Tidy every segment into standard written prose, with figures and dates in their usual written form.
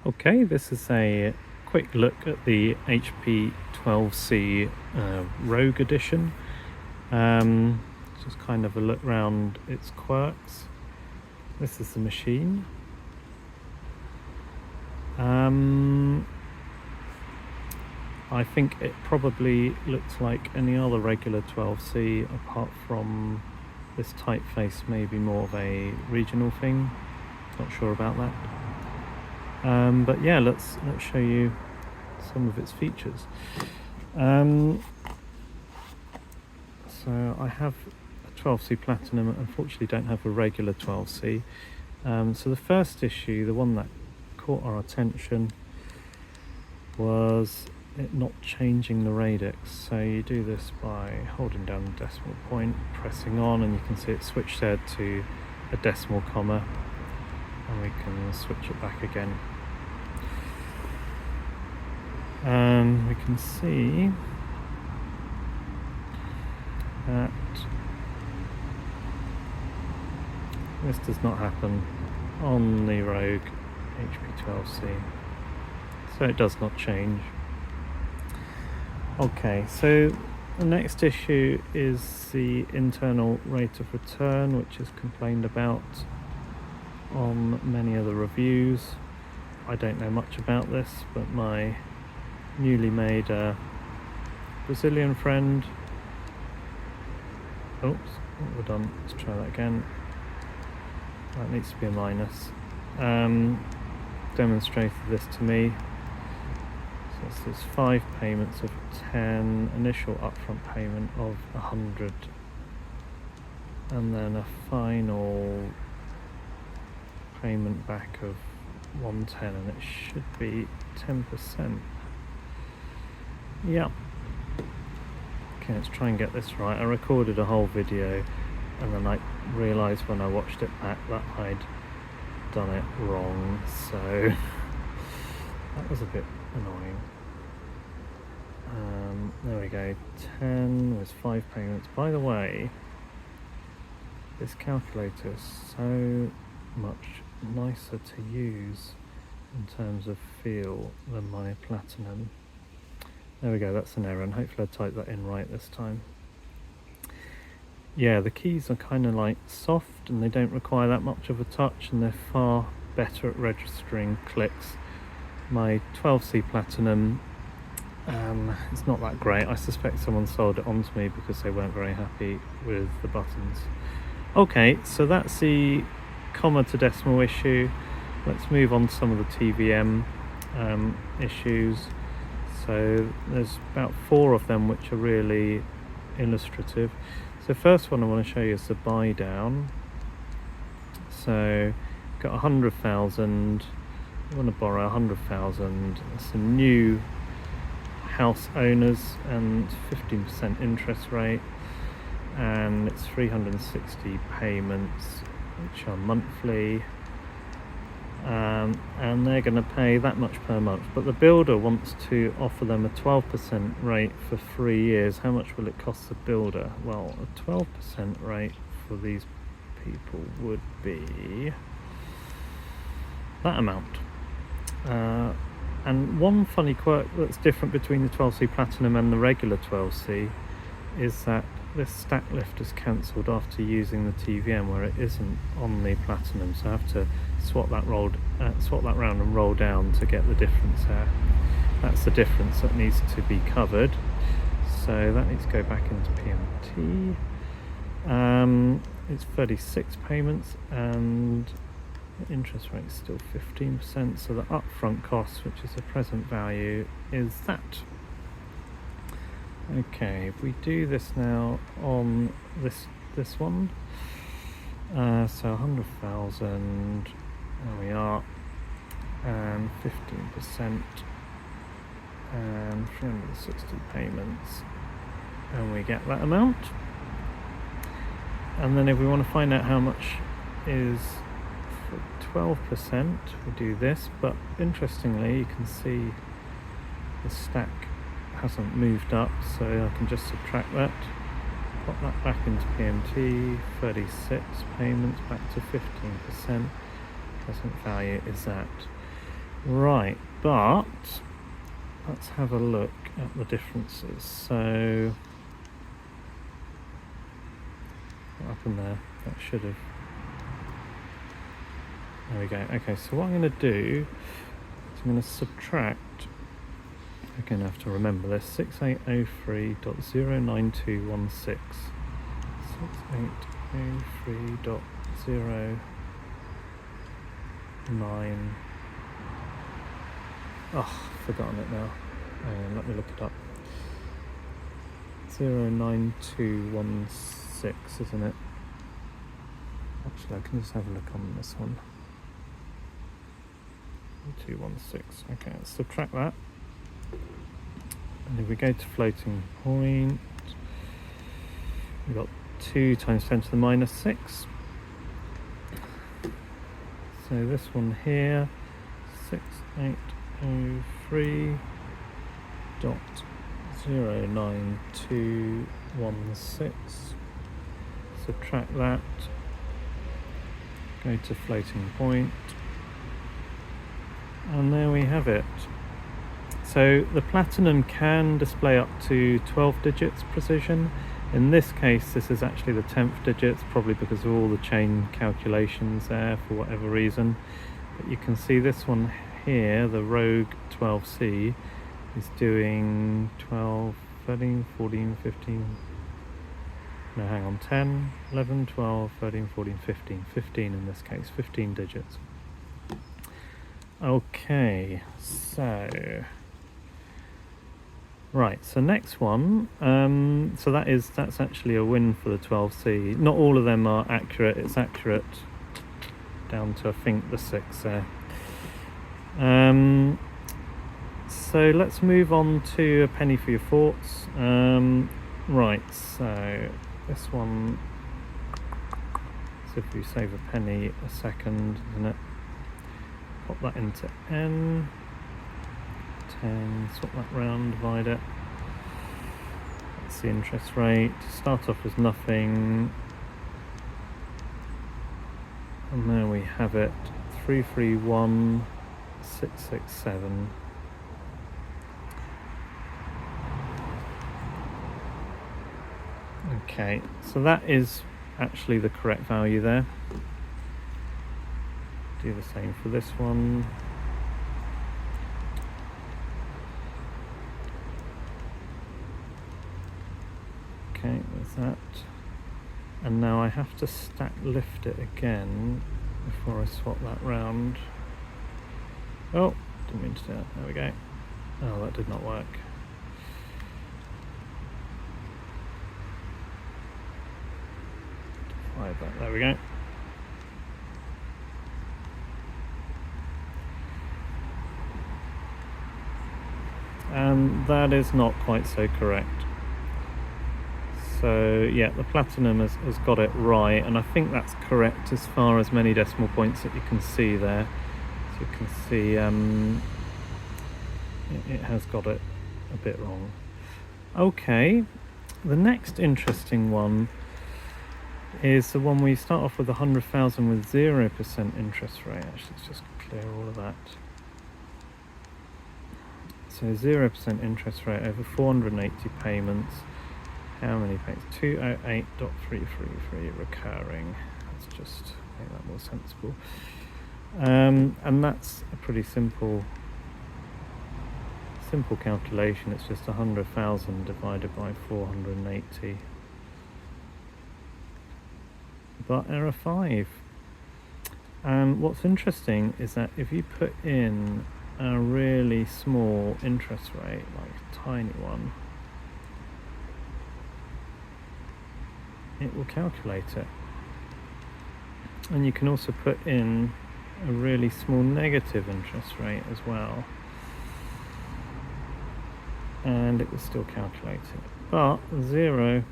Okay, this is a quick look at the HP-12c Rogue Edition. Just kind of a look around its quirks. This is the machine. I think it probably looks like any other regular 12c, apart from this typeface may be more of a regional thing. Not sure about that. But yeah, let's show you some of its features. So I have a 12c Platinum. Unfortunately, don't have a regular 12c. So the first issue, the one that caught our attention, was it not changing the radix. So you do this by holding down the decimal point, pressing on, and you can see it switched there to a decimal comma, and we can switch it back again. And we can see that this does not happen on the Rogue HP-12c, so it does not change. Okay, so the next issue is the internal rate of return, which is complained about on many of the reviews. I don't know much about this, but my newly made Brazilian friend, oops, what we've done, let's try that again, that needs to be a minus, demonstrated this to me. So there's 5 payments of 10, initial upfront payment of 100, and then a final payment back of 110, and it should be 10%. Yeah. Okay, let's try and get this right. I recorded a whole video, and then I realised when I watched it back that I'd done it wrong, so that was a bit annoying. There we go, 10 was 5 payments. By the way, this calculator is so much nicer to use in terms of feel than my Platinum. There we go, that's an error, and hopefully I typed that in right this time. Yeah, the keys are kind of like soft and they don't require that much of a touch, and they're far better at registering clicks. My 12c Platinum, it's not that great. I suspect someone sold it onto me because they weren't very happy with the buttons. Okay, so that's the comma to decimal issue. Let's move on to some of the TVM issues. So there's about 4 of them which are really illustrative. So the first one I want to show you is the buy down. So got 100,000, you want to borrow 100,000. It's a new house owners and 15% interest rate, and it's 360 payments which are monthly, and they're going to pay that much per month, but the builder wants to offer them a 12% rate for 3 years. How much will it cost the builder? Well, a 12% rate for these people would be that amount. And one funny quirk that's different between the 12c Platinum and the regular 12c is that this stack lift is cancelled after using the TVM, where it isn't on the Platinum, so I have to swap that round and roll down to get the difference there. That's the difference that needs to be covered, so that needs to go back into PMT. It's 36 payments and the interest rate is still 15%, so the upfront cost, which is the present value, is that. Okay, if we do this now on this one, so 100,000, there we are, and 15%, and 360 payments, and we get that amount. And then if we want to find out how much is for 12%, we do this, but interestingly you can see the stack hasn't moved up, so I can just subtract that, pop that back into PMT, 36 payments back to 15%, present value is that. Right, but let's have a look at the differences. So what happened there? That should have... There we go. Okay, so what I'm going to do is I'm going to subtract... I'm going to have to remember this. 6803.09216. 6803.09... Oh, I've forgotten it now. Hang on, let me look it up. 09216, isn't it? Actually, I can just have a look on this one. 216. Okay, let's subtract that. And if we go to floating point, we've got 2 times 10 to the minus 6. So this one here, 6803.09216. Subtract that. Go to floating point. And there we have it. So the Platinum can display up to 12 digits precision. In this case, this is actually the 10th digits, probably because of all the chain calculations there for whatever reason. But you can see this one here, the Rogue 12C, is doing 12, 13, 14, 15, no, hang on, 10, 11, 12, 13, 14, 15, 15 in this case, 15 digits. Okay, so right, so next one, so that's actually a win for the 12C. Not all of them are accurate, it's accurate down to I think the 6 there. So let's move on to a penny for your thoughts. Right, so this one, so if we save a penny a second, isn't it? Pop that into N, 10, swap that round, divide it. That's the interest rate. Start off with nothing. And there we have it, 331667. Okay, so that is actually the correct value there. Do the same for this one. Okay, there's that. And now I have to stack lift it again before I swap that round. Oh, didn't mean to do that. There we go. Oh, that did not work. Divide that. There we go. And that is not quite so correct. So yeah, the Platinum has got it right, and I think that's correct as far as many decimal points that you can see there. So you can see it has got it a bit wrong. Okay, the next interesting one is the one we start off with 100,000 with 0% interest rate. Actually, let's just clear all of that. So 0% interest rate over 480 payments. How many payments? 208.333 recurring. Let's just make that more sensible. And that's a pretty simple calculation. It's just 100,000 divided by 480. But error 5. And what's interesting is that if you put in a really small interest rate, like a tiny one, it will calculate it. And you can also put in a really small negative interest rate as well, and it will still calculate it. But 0,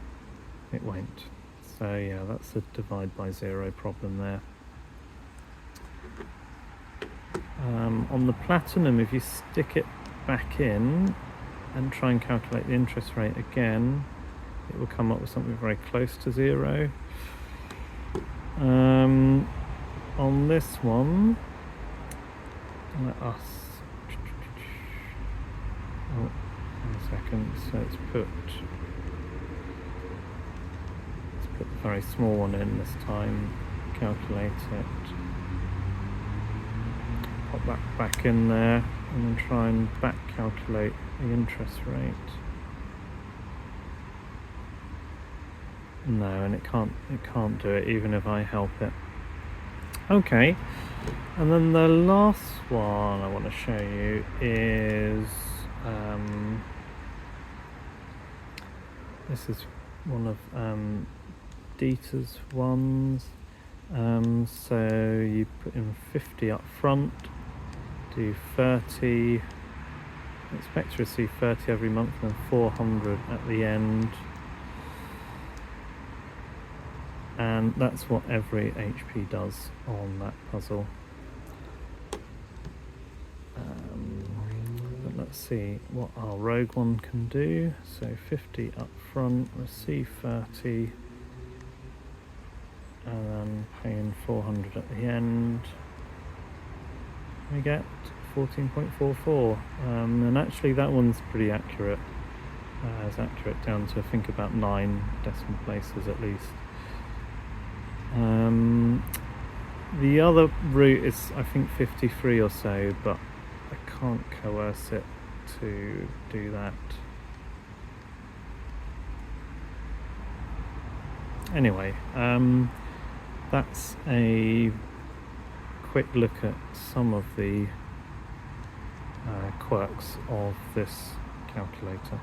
it won't. So yeah, that's a divide by 0 problem there. On the Platinum, if you stick it back in and try and calculate the interest rate again, it will come up with something very close to 0. On this one, let us, oh, 1 second, so let's put the very small one in this time, calculate it, pop that back in there, and then try and back calculate the interest rate. No, and it can't do it even if I help it. Okay, and then the last one I want to show you is this is one of Dieter's ones. So you put in 50 up front, do 30, expect to receive 30 every month, and then 400 at the end. And that's what every HP does on that puzzle. But let's see what our rogue one can do. So 50 up front, receive 30, and then pay in 400 at the end. We get 14.44, and actually that one's pretty accurate. It's accurate down to I think about 9 decimal places at least. The other route is I think 53 or so, but I can't coerce it to do that. Anyway, that's a quick look at some of the quirks of this calculator.